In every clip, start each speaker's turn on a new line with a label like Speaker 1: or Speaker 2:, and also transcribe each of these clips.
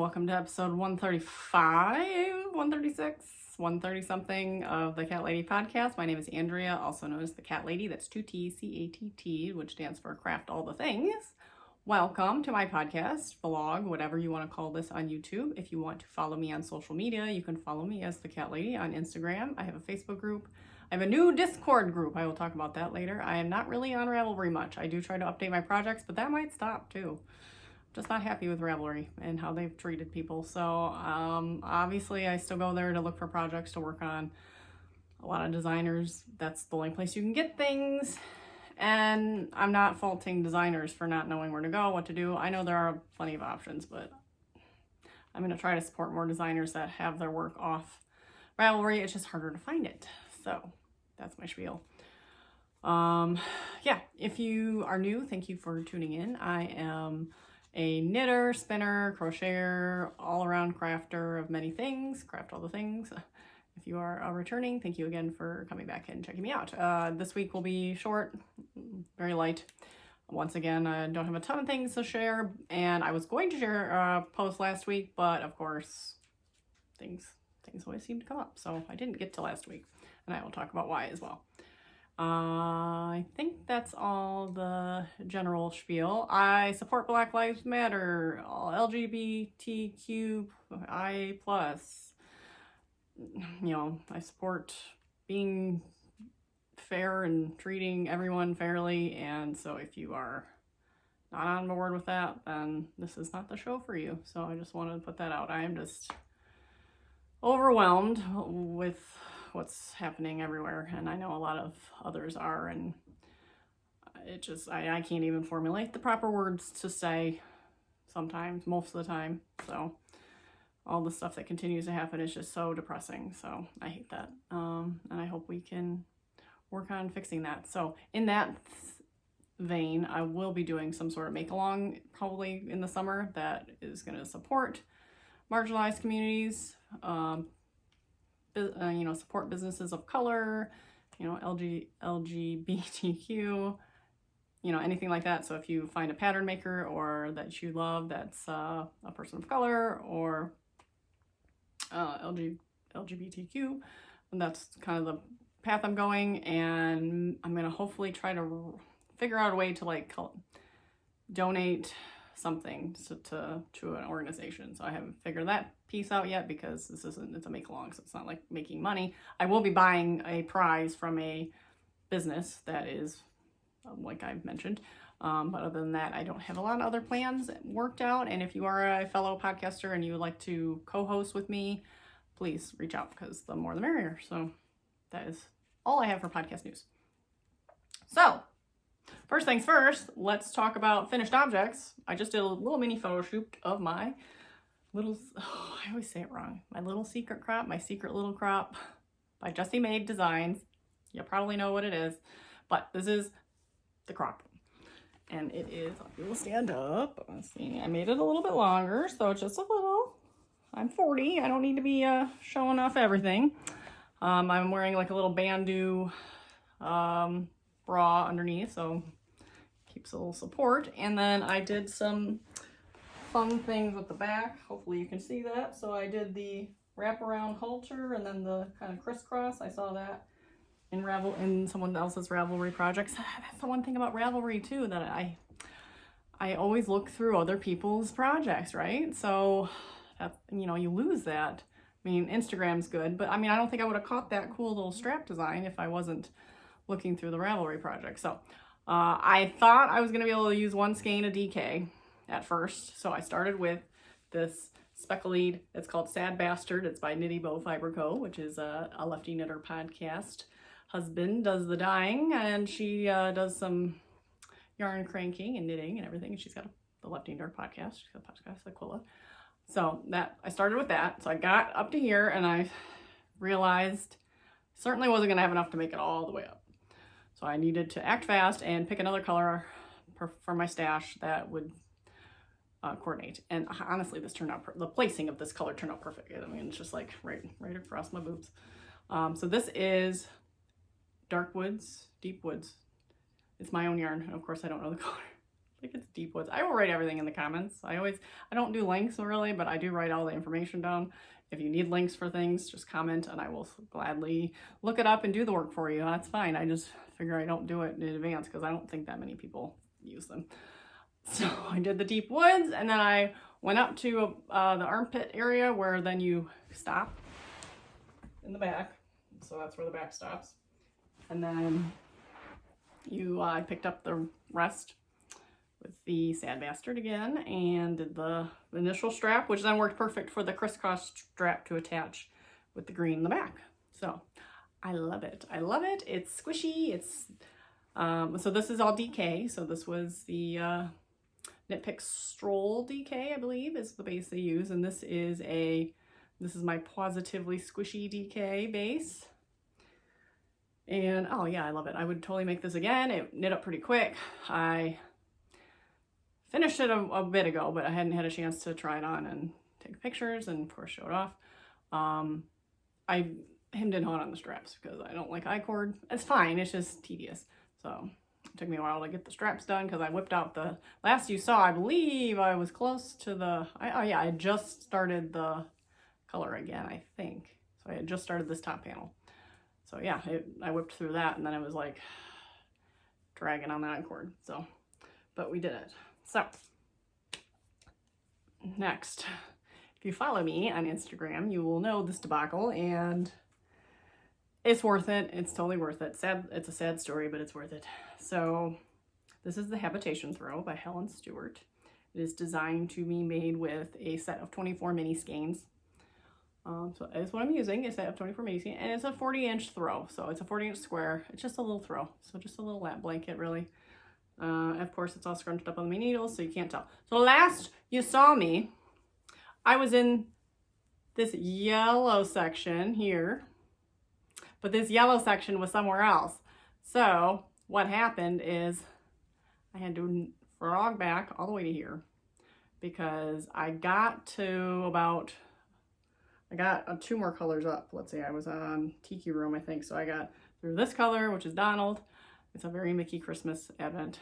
Speaker 1: welcome to episode 135, 136, 130 something of the Cat Lady podcast. My name is Andrea, also known as the Cat Lady. That's 2 T's, CATT, which stands for Craft All the Things. Welcome to my podcast, vlog, whatever you want to call this on YouTube. If you want to follow me on social media, you can follow me as the Cat Lady on Instagram. I have a Facebook group. I have a new Discord group. I will talk about that later. I am not really on Ravelry much. I do try to update my projects, but that might stop too. Just not happy with Ravelry and how they've treated people. So obviously I still go there to look for projects to work on. A lot of designers, that's the only place you can get things. And I'm not faulting designers for not knowing where to go, what to do. I know there are plenty of options, but I'm going to try to support more designers that have their work off Ravelry. It's just harder to find it. So that's my spiel. Yeah, if you are new, thank you for tuning in. I am a knitter, spinner, crocheter, all-around crafter of many things, craft all the things. If you are returning, thank you again for coming back and checking me out. This week will be short, very light. Once again, I don't have a ton of things to share, and I was going to share a post last week, but of course, things always seem to come up, so I didn't get to last week, and I will talk about why as well. I think that's all the general spiel. I support Black Lives Matter, all LGBTQI+. You know, I support being fair and treating everyone fairly, and so if you are not on board with that, then this is not the show for you. So I just wanted to put that out. I am just overwhelmed with what's happening everywhere, and I know a lot of others are, and it just, I can't even formulate the proper words to say sometimes, most of the time. So all the stuff that continues to happen is just so depressing. So I hate that. And I hope we can work on fixing that. So in that vein, I will be doing some sort of make-along probably in the summer that is going to support marginalized communities, you know, support businesses of color, you know, LGBTQ, you know, anything like that. So if you find a pattern maker or that you love that's a person of color or LGBTQ, and that's kind of the path I'm going, and I'm gonna hopefully try to figure out a way to like donate something to an organization. So I haven't figured that piece out yet because it's a make along, so it's not like making money. I will be buying a prize from a business that is like I've mentioned. But other than that, I don't have a lot of other plans worked out. And if you are a fellow podcaster and you would like to co-host with me, please reach out, because the more the merrier. So that is all I have for podcast news. So first things first, let's talk about finished objects. I just did a little mini photo shoot of my little, oh, I always say it wrong, my little secret crop, my secret little crop by Jessie Maed Designs. You probably know what it is, but this is the crop. And it is, it will stand up. Let's see, I made it a little bit longer, so it's just a little. I'm 40, I don't need to be showing off everything. I'm wearing like a little bandeau bra underneath, so keeps a little support. And then I did some fun things with the back. Hopefully you can see that. So I did the wraparound halter and then the kind of crisscross. I saw that in someone else's Ravelry projects. That's the one thing about Ravelry too, that I always look through other people's projects, right? So that, you know, you lose that. I mean, Instagram's good, but I mean, I don't think I would have caught that cool little strap design if I wasn't looking through the Ravelry project. So I thought I was going to be able to use one skein of DK at first. So I started with this speckled, it's called Sad Bastard. It's by KnittyBohFiberCo, which is a lefty knitter podcast. Husband does the dyeing, and she does some yarn cranking and knitting and everything. And she's got the Lefty Knitter podcast. She's got a podcast, Aquila. So that I started with that. So I got up to here and I realized certainly wasn't going to have enough to make it all the way up. So I needed to act fast and pick another color for my stash that would coordinate. And honestly, this turned out, the placing of this color turned out perfect. I mean, it's just like right across my boobs. So this is Dark Woods, Deep Woods. It's my own yarn. And of course, I don't know the color. think it's Deep Woods. I will write everything in the comments. I don't do links really, but I do write all the information down. If you need links for things, just comment and I will gladly look it up and do the work for you. That's fine. I just figure I don't do it in advance because I don't think that many people use them. So I did the Deep Woods, and then I went up to the armpit area where then you stop in the back. So that's where the back stops. And then I picked up the rest with the Sad Bastard again and did the initial strap, which then worked perfect for the crisscross strap to attach with the green in the back. So I love it. I love it. It's squishy. It's so this is all DK. So this was the Knit Pick Stroll DK, I believe, is the base they use, and this is my Positively Squishy DK base. And oh yeah, I love it. I would totally make this again. It knit up pretty quick. I finished it a bit ago, but I hadn't had a chance to try it on and take pictures and of course show it off. I hemmed and hawed on the straps because I don't like I-cord. It's fine, it's just tedious. So it took me a while to get the straps done because I whipped out the last you saw. I believe I was close to the, oh yeah, I just started the color again, I think. So I had just started this top panel. So yeah, I whipped through that and then it was like dragging on the I-cord. So, but we did it. So next, if you follow me on Instagram, you will know this debacle, and it's worth it. It's totally worth it. Sad, it's a sad story, but it's worth it. So this is the Habitation throw by Helen Stewart. It is designed to be made with a set of 24 mini skeins. So that's what I'm using, a set of 24 mini skeins, and it's a 40-inch throw. So it's a 40-inch square. It's just a little throw. So just a little lap blanket, really. Of course, it's all scrunched up on my needles, so you can't tell. So last you saw me, I was in this yellow section here, but this yellow section was somewhere else. So what happened is I had to frog back all the way to here because I got to about, I got 2 more colors up. Let's see, I was on Tiki Room, I think. So I got through this color, which is Donald. It's a very Mickey Christmas Advent.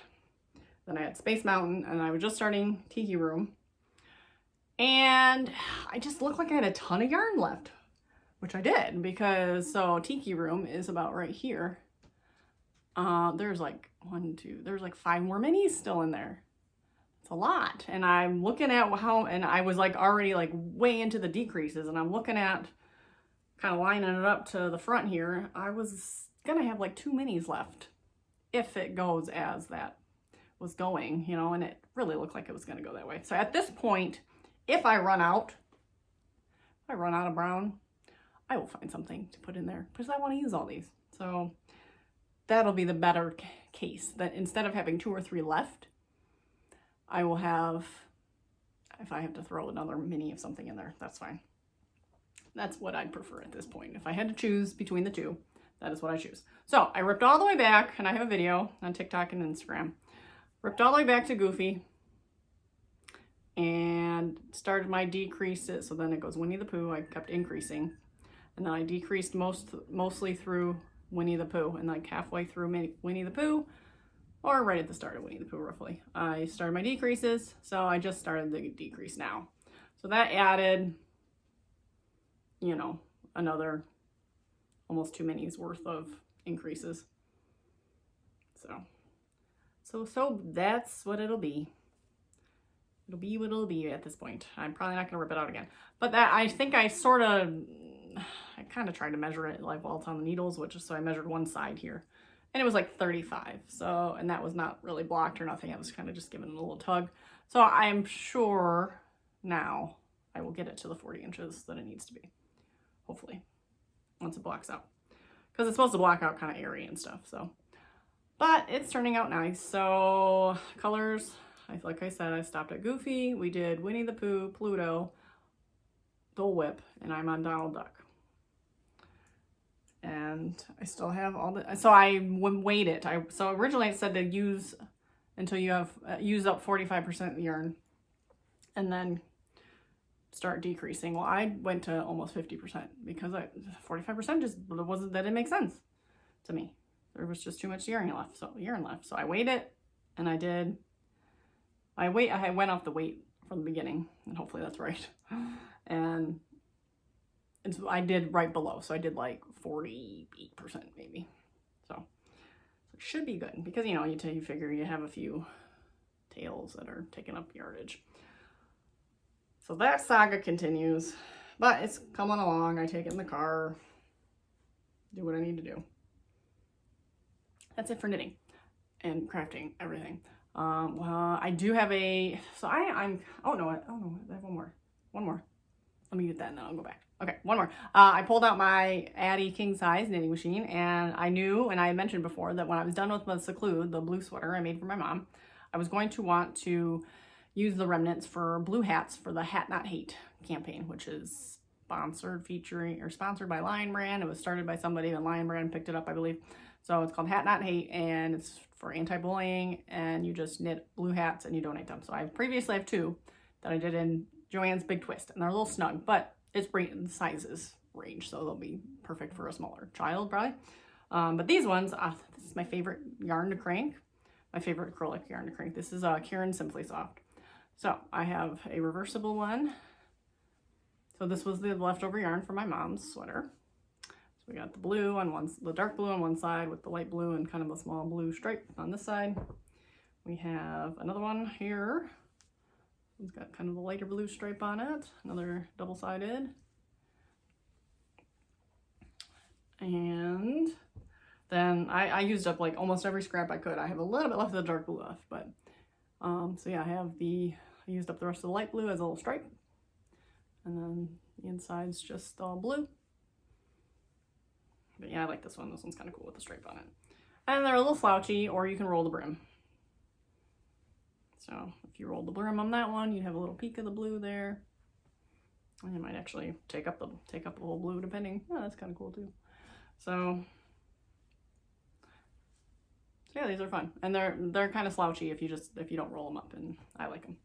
Speaker 1: Then I had Space Mountain, and I was just starting Tiki Room. And I just looked like I had a ton of yarn left, which I did, because so Tiki Room is about right here. There's like 1, 2, there's like 5 more minis still in there. It's a lot. And I'm looking at how, and I was like already like way into the decreases, and I'm looking at kind of lining it up to the front here. I was gonna have like 2 minis left if it goes as that was going, you know, and it really looked like it was gonna go that way. So at this point, if I run out of brown, I will find something to put in there because I want to use all these. So that'll be the better case, that instead of having 2 or 3 left, I will have, if I have to throw another mini of something in there, that's fine. That's what I'd prefer at this point. If I had to choose between the 2, that is what I choose. So I ripped all the way back, and I have a video on TikTok and Instagram. Ripped all the way back to Goofy and started my decreases. So then it goes Winnie the Pooh. I kept increasing, and then I decreased mostly through Winnie the Pooh, and like halfway through Winnie the Pooh, or right at the start of Winnie the Pooh roughly, I started my decreases. So I just started the decrease now. So that added, you know, another almost 2 minis worth of increases. So that's what it'll be. It'll be what it'll be at this point. I'm probably not gonna rip it out again. But that, I think I kind of tried to measure it like while it's on the needles, so I measured one side here. And it was like 35. So, and that was not really blocked or nothing. I was kind of just giving it a little tug. So I am sure now I will get it to the 40 inches that it needs to be. Hopefully, once it blocks out. Because it's supposed to block out kind of airy and stuff, so. But it's turning out nice. So colors, like I said, I stopped at Goofy. We did Winnie the Pooh, Pluto, Dole Whip, and I'm on Donald Duck. And I still have all the, so I weighed it. So originally it said to use until you have used up 45% of the yarn and then start decreasing. Well, I went to almost 50% because 45% just wasn't, that didn't make sense to me. There was just too much yarn left. So I weighed it and I did I went off the weight from the beginning, and hopefully that's right. And I did right below, so I did like 48% maybe. So it should be good because, you know, you figure you have a few tails that are taking up yardage. So that saga continues, but it's coming along. I take it in the car, do what I need to do. That's it for knitting and crafting everything. Well, I do have a, so oh no, I have one more. Let me get that and then I'll go back. Okay, one more. I pulled out my Addy king size knitting machine, and I knew, and I mentioned before, that when I was done with the Seclude, the blue sweater I made for my mom, I was going to want to use the remnants for blue hats for the Hat Not Hate campaign, which is sponsored by Lion Brand. It was started by somebody, and Lion Brand picked it up, I believe. So it's called Hat Not Hate, and it's for anti-bullying, and you just knit blue hats and you donate them. So I previously have two that I did in Joann's Big Twist, and they're a little snug, but it's the sizes range, so they'll be perfect for a smaller child probably. But these ones, this is my favorite yarn to crank, my favorite acrylic yarn to crank. This is Caron Simply Soft. So I have a reversible one. So this was the leftover yarn from my mom's sweater. So we got the blue on the dark blue on one side with the light blue and kind of a small blue stripe on this side. We have another one here. It's got kind of a lighter blue stripe on it. Another double-sided. And then I used up like almost every scrap I could. I have a little bit left of the dark blue left, but so yeah, I used up the rest of the light blue as a little stripe. And then the inside's just all blue. But yeah, I like this one. This one's kind of cool with the stripe on it. And they're a little slouchy, or you can roll the brim. So if you roll the brim on that one, you have a little peak of the blue there. And you might actually take up the whole blue depending. Oh, that's kind of cool too. So yeah, these are fun. And they're kind of slouchy if you don't roll them up, and I like them.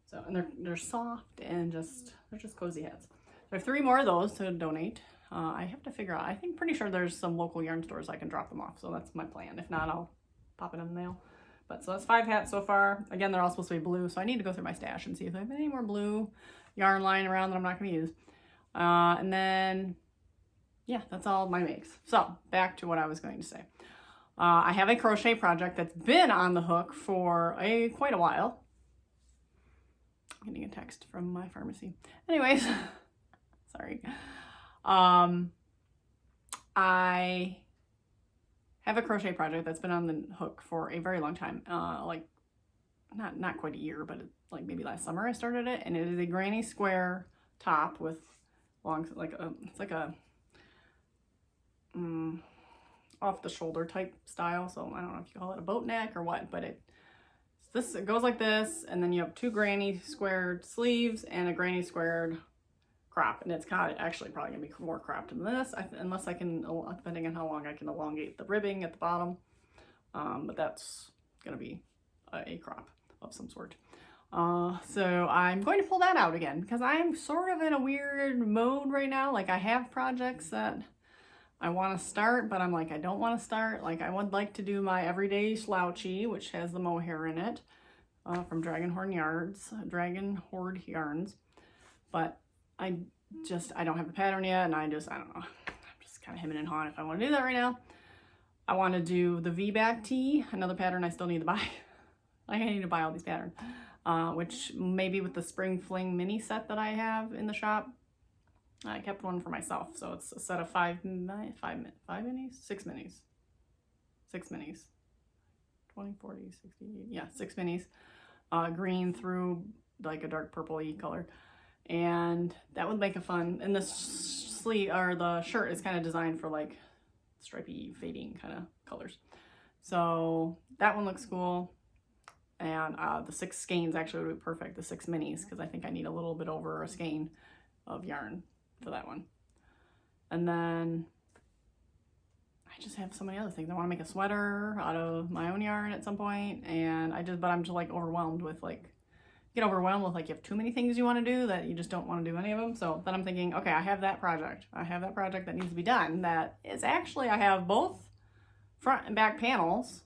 Speaker 1: So, and they're soft and they're just cozy hats. So I have 3 more of those to donate. I have to figure out, pretty sure there's some local yarn stores I can drop them off. So that's my plan. If not, I'll pop it in the mail. But so that's 5 hats so far. Again, they're all supposed to be blue. So I need to go through my stash and see if I have any more blue yarn lying around that I'm not going to use. And then, yeah, that's all my makes. So back to what I was going to say. I have a crochet project that's been on the hook for quite a while. I'm getting a text from my pharmacy. Anyways, sorry. I have a crochet project that's been on the hook for a very long time. Like not quite a year, but like maybe last summer I started it, and it is a granny square top with long, it's like a off the shoulder type style. So I don't know if you call it a boat neck or what, but it goes like this, and then you have 2 granny squared sleeves and a granny squared crop, and it's actually probably gonna be more cropped than this, unless I can, depending on how long I can elongate the ribbing at the bottom. But that's gonna be a crop of some sort. So I'm going to pull that out again because I'm sort of in a weird mode right now. Like, I have projects that I want to start, but I'm like, I don't want to start. Like, I would like to do my Everyday Slouchy, which has the mohair in it, from Dragon Horde Yarns. But I don't have the pattern yet, and I don't know. I'm just kind of hemming and hawing if I want to do that right now. I want to do the V-back tee, another pattern I still need to buy. Like, I need to buy all these patterns, which maybe with the Spring Fling mini set that I have in the shop. I kept one for myself, so it's a set of 6 minis. 6 minis. 20, 40, 60, yeah, 6 minis. Green through like a dark purple-y color. And that would make a fun, and the sleeve, or the shirt is kind of designed for like stripy, fading kind of colors. So that one looks cool. And the 6 skeins actually would be perfect, the 6 minis, because I think I need a little bit over a skein of yarn for that one. And then I just have so many other things. I want to make a sweater out of my own yarn at some point, and but I'm just like overwhelmed with like, you have too many things you want to do that you just don't want to do any of them. So then I'm thinking, okay, I have that project that needs to be done. That is actually, I have both front and back panels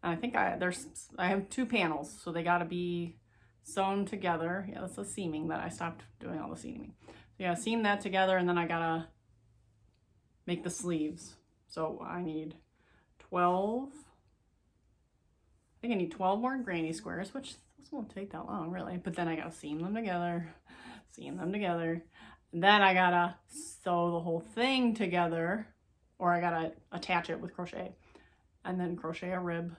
Speaker 1: And I think I have 2 panels, so they got to be sewn together. Yeah, that's the seaming that I stopped doing all the seaming. So yeah, seam that together, and then I gotta make the sleeves. So I need 12. I think I need 12 more granny squares, which this won't take that long really. But then I gotta seam them together, and then I gotta sew the whole thing together, or I gotta attach it with crochet, and then crochet a rib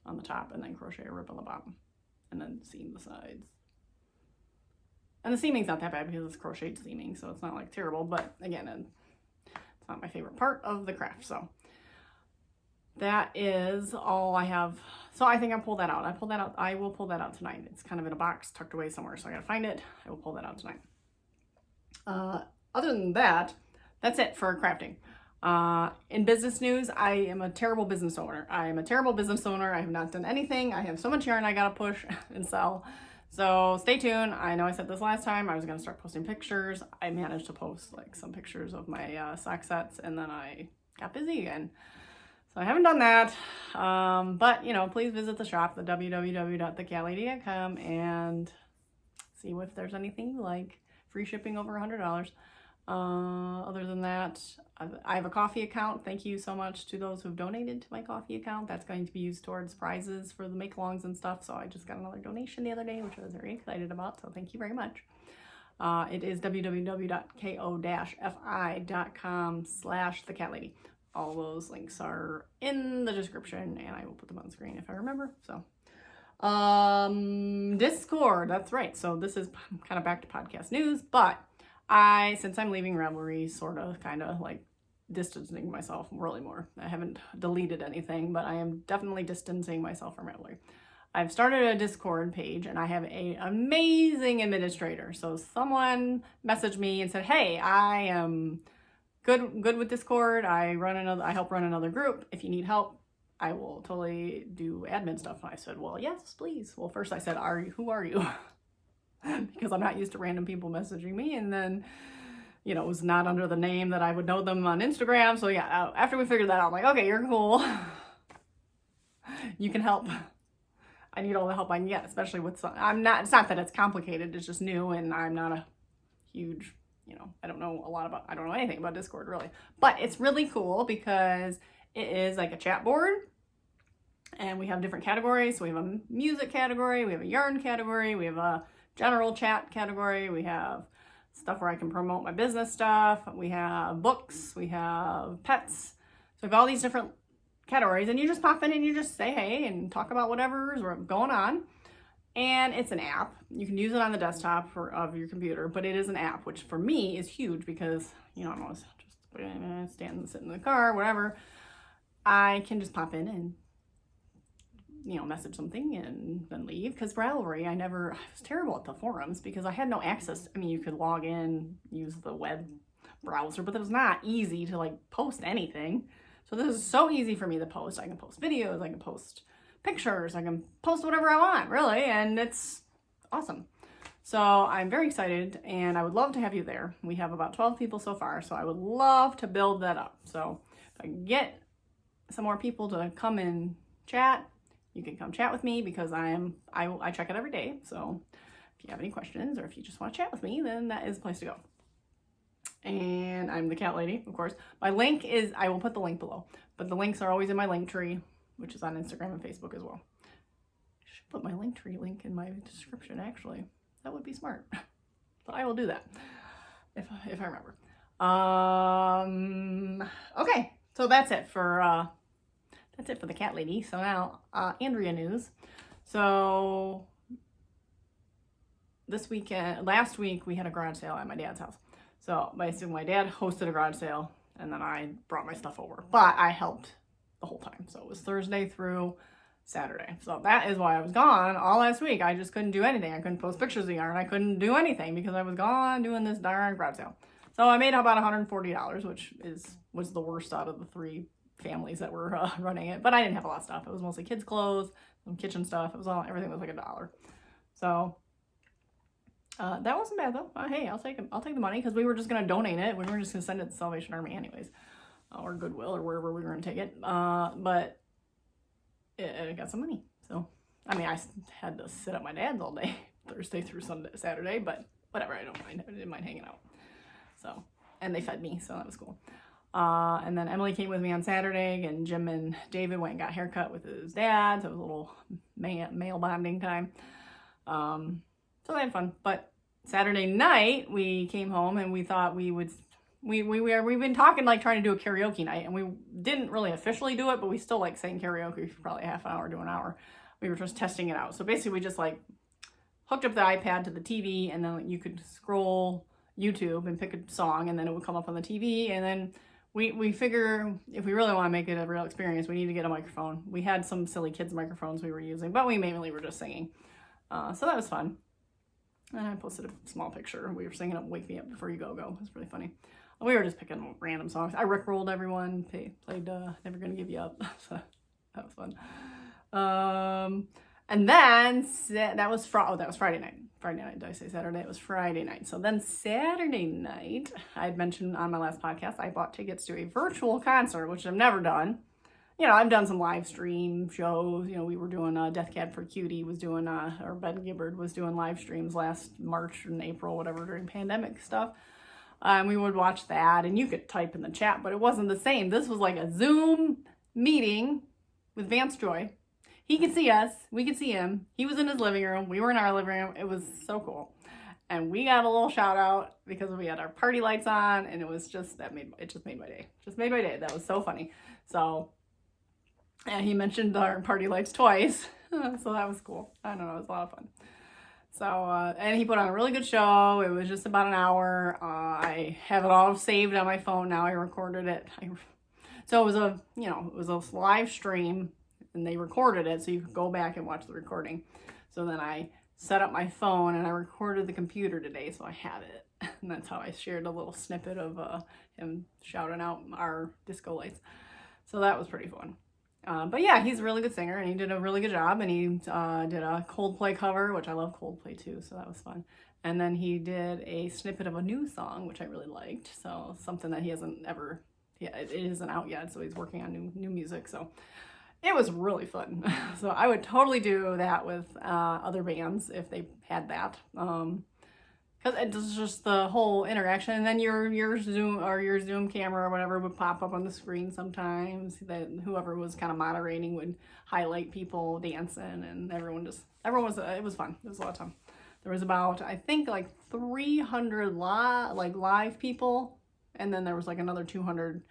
Speaker 1: on the top, and then crochet a rib on the bottom, and then seam the sides. And the seaming's not that bad because it's crocheted seaming, so it's not like terrible, but again, it's not my favorite part of the craft. So that is all I have. So I think I pulled that out. I will pull that out tonight. It's kind of in a box tucked away somewhere, so I gotta find it. I will pull that out tonight. Other than that, that's it for crafting. In business news, I am a terrible business owner. I have not done anything. I have so much yarn I gotta push and sell. So stay tuned. I know I said this last time. I was gonna start posting pictures. I managed to post like some pictures of my sock sets, and then I got busy again. So I haven't done that. But you know, please visit the shop, the www.thecattlady.com, and see if there's anything you like. Free shipping over $100. Other than that, I have a coffee account. Thank you so much to those who've donated to my coffee account. That's going to be used towards prizes for the make-alongs and stuff. So I just got another donation the other day, which I was very excited about. So thank you very much. It is www.ko-fi.com/thecattlady. All those links are in the description, and I will put them on the screen if I remember. So Discord, that's right. So this is kind of back to podcast news, but since I'm leaving Ravelry, sort of kind of like distancing myself really more. I haven't deleted anything, but I am definitely distancing myself from Ravelry. I've started a Discord page, and I have an amazing administrator. So someone messaged me and said, hey, I am good with Discord. I help run another group. If you need help, I will totally do admin stuff. And I said, well, yes, please. Well, first I said, who are you? Because I'm not used to random people messaging me. And then, you know, it was not under the name that I would know them on Instagram. So yeah, after we figured that out, I'm like, okay, you're cool. You can help. I need all the help I can get, especially with some, it's not that it's complicated. It's just new, and I'm not a huge, you know, I don't know anything about Discord really, but it's really cool because it is like a chat board, and we have different categories. So we have a music category, we have a yarn category, we have a general chat category, we have stuff where I can promote my business stuff, we have books, we have pets. So we have all these different categories, and you just pop in and you just say hey and talk about whatever's going on. And it's an app. You can use it on the desktop of your computer, but it is an app, which for me is huge because, you know, I'm always just sit in the car, whatever. I can just pop in and, you know, message something and then leave. Because Ravelry, I was terrible at the forums because I had no access. I mean, you could log in, use the web browser, but it was not easy to like post anything. So this is so easy for me to post. I can post videos, I can post pictures, I can post whatever I want, really, and it's awesome. So I'm very excited, and I would love to have you there. We have about 12 people so far, so I would love to build that up. So if I can get some more people to come and chat, you can come chat with me because I check it every day. So if you have any questions or if you just want to chat with me, then that is the place to go. And I'm the Cat Lady, of course. My link is, I will put the link below, but the links are always in my link tree, which is on Instagram and Facebook as well. I should put my link tree link in my description, actually. That would be smart. But I will do that if I remember. Okay, so that's it for the Cat Lady. So now Andrea news. So last week we had a garage sale at my dad's house. So basically my dad hosted a garage sale, and then I brought my stuff over, but I helped the whole time. So it was Thursday through Saturday. So that is why I was gone all last week. I just couldn't do anything. I couldn't post pictures of yarn. I couldn't do anything because I was gone doing this darn garage sale. So I made about $140, which was the worst out of the 3 families that were running it. But I didn't have a lot of stuff. It was mostly kids' clothes, some kitchen stuff. Everything was like $1. So that wasn't bad though. Hey, I'll take the money because we were just gonna donate it. We were just gonna send it to Salvation Army anyways, or Goodwill or wherever we were gonna take it. But I got some money. So, I mean, I had to sit at my dad's all day, Thursday through Saturday, but whatever, I don't mind. I didn't mind hanging out. So, and they fed me, so that was cool. And then Emily came with me on Saturday, and Jim and David went and got a haircut with his dad, so it was a little male bonding time. So they had fun. But Saturday night, we came home, and we thought we've been talking, like, trying to do a karaoke night, and we didn't really officially do it, but we still like sang karaoke for probably half an hour to an hour. We were just testing it out. So basically we just like hooked up the iPad to the TV, and then you could scroll YouTube and pick a song, and then it would come up on the TV. And then we figure if we really want to make it a real experience, we need to get a microphone. We had some silly kids microphones we were using, but we mainly were just singing. So that was fun. And I posted a small picture. We were singing up Wake Me Up Before You Go Go. It was really funny. We were just picking random songs. I rickrolled everyone, played Never Gonna Give You Up. So that was fun. And then that was Friday night. Friday night, did I say Saturday? It was Friday night. So then Saturday night, I'd mentioned on my last podcast, I bought tickets to a virtual concert, which I've never done. You know, I've done some live stream shows. You know, we were doing Death Cab for Cutie was doing, or Ben Gibbard was doing live streams last March and April, whatever, during pandemic stuff. And we would watch that, and you could type in the chat, but it wasn't the same. This was like a Zoom meeting with Vance Joy. He could see us. We could see him. He was in his living room. We were in our living room. It was so cool. And we got a little shout out because we had our party lights on, and it was just, it just made my day. Just made my day. That was so funny. So, and he mentioned our party lights twice. So that was cool. I don't know. It was a lot of fun. So, and he put on a really good show. It was just about an hour. I have it all saved on my phone now. I recorded it. So it was a live stream, and they recorded it, so you could go back and watch the recording. So then I set up my phone, and I recorded the computer today, so I have it. And that's how I shared a little snippet of him shouting out our disco lights. So that was pretty fun. But yeah, he's a really good singer, and he did a really good job, and he did a Coldplay cover, which I love Coldplay too, so that was fun. And then he did a snippet of a new song, which I really liked, so something that he hasn't ever, it isn't out yet, so he's working on new music, so it was really fun. So I would totally do that with other bands if they had that. Because it's just the whole interaction, and then your Zoom camera or whatever would pop up on the screen sometimes. That whoever was kind of moderating would highlight people dancing, and it was fun. It was a lot of fun. There was about, I think, like 300 live people, and then there was like another 200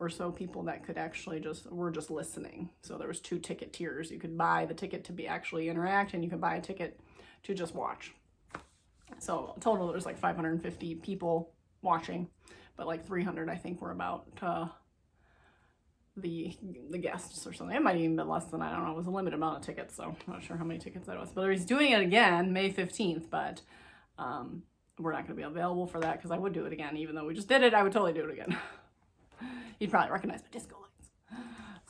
Speaker 1: or so people that could actually were just listening. So there was 2 ticket tiers. You could buy the ticket to actually interact, and you could buy a ticket to just watch. So total there's like 550 people watching, but like 300 I think were about the guests or something. It might even been less than, I don't know. It was a limited amount of tickets, so I'm not sure how many tickets that was. But he's doing it again May 15th, but we're not going to be available for that because I would do it again. Even though we just did it, I would totally do it again. You'd probably recognize my disco lights.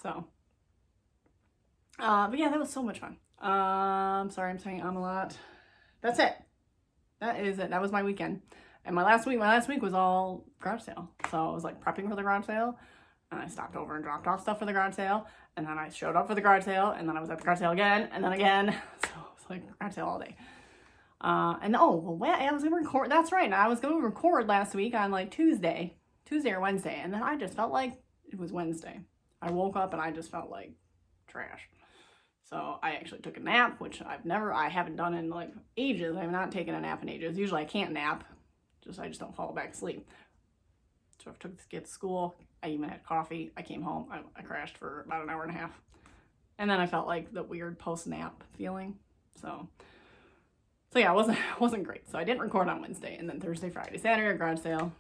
Speaker 1: So, but yeah, that was so much fun. Sorry, I'm saying a lot. That's it. That is it. That was my weekend. And my last week was all garage sale. So I was like prepping for the garage sale, and I stopped over and dropped off stuff for the garage sale, and then I showed up for the garage sale, and then I was at the garage sale again, and then again. So it was like garage sale all day. I was gonna record. That's right. I was gonna record last week on like Tuesday or Wednesday, and then I just felt like it was Wednesday. I woke up and I just felt like trash. So I actually took a nap, which I haven't done in like ages. I have not taken a nap in ages. Usually I can't nap. I just don't fall back asleep. So I took the kids to school. I even had coffee. I came home. I crashed for about an hour and a half. And then I felt like the weird post-nap feeling. So yeah, it wasn't great. So I didn't record on Wednesday. And then Thursday, Friday, Saturday, garage sale.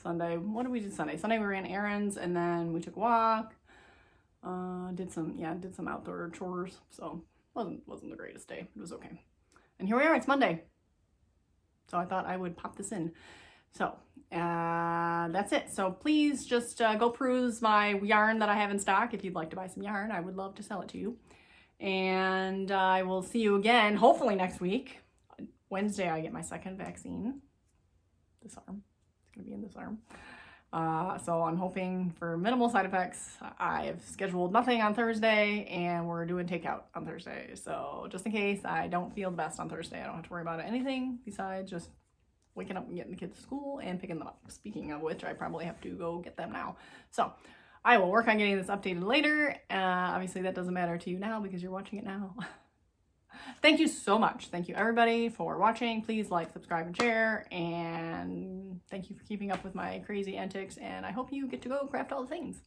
Speaker 1: Sunday, what did we do Sunday? Sunday we ran errands, and then we took a walk. Did some outdoor chores. So wasn't the greatest day. It was okay. And here we are, it's Monday. So I thought I would pop this in. So that's it. So please just go peruse my yarn that I have in stock. If you'd like to buy some yarn, I would love to sell it to you. And I will see you again, hopefully next week. Wednesday I get my second vaccine. This arm. It's gonna be in this arm. So I'm hoping for minimal side effects. I've scheduled nothing on Thursday and we're doing takeout on Thursday. So just in case I don't feel the best on Thursday, I don't have to worry about anything besides just waking up and getting the kids to school and picking them up. Speaking of which, I probably have to go get them now. So I will work on getting this updated later. Obviously that doesn't matter to you now because you're watching it now. Thank you so much. Thank you everybody for watching. Please like, subscribe, and share. And thank you for keeping up with my crazy antics. And I hope you get to go craft all the things.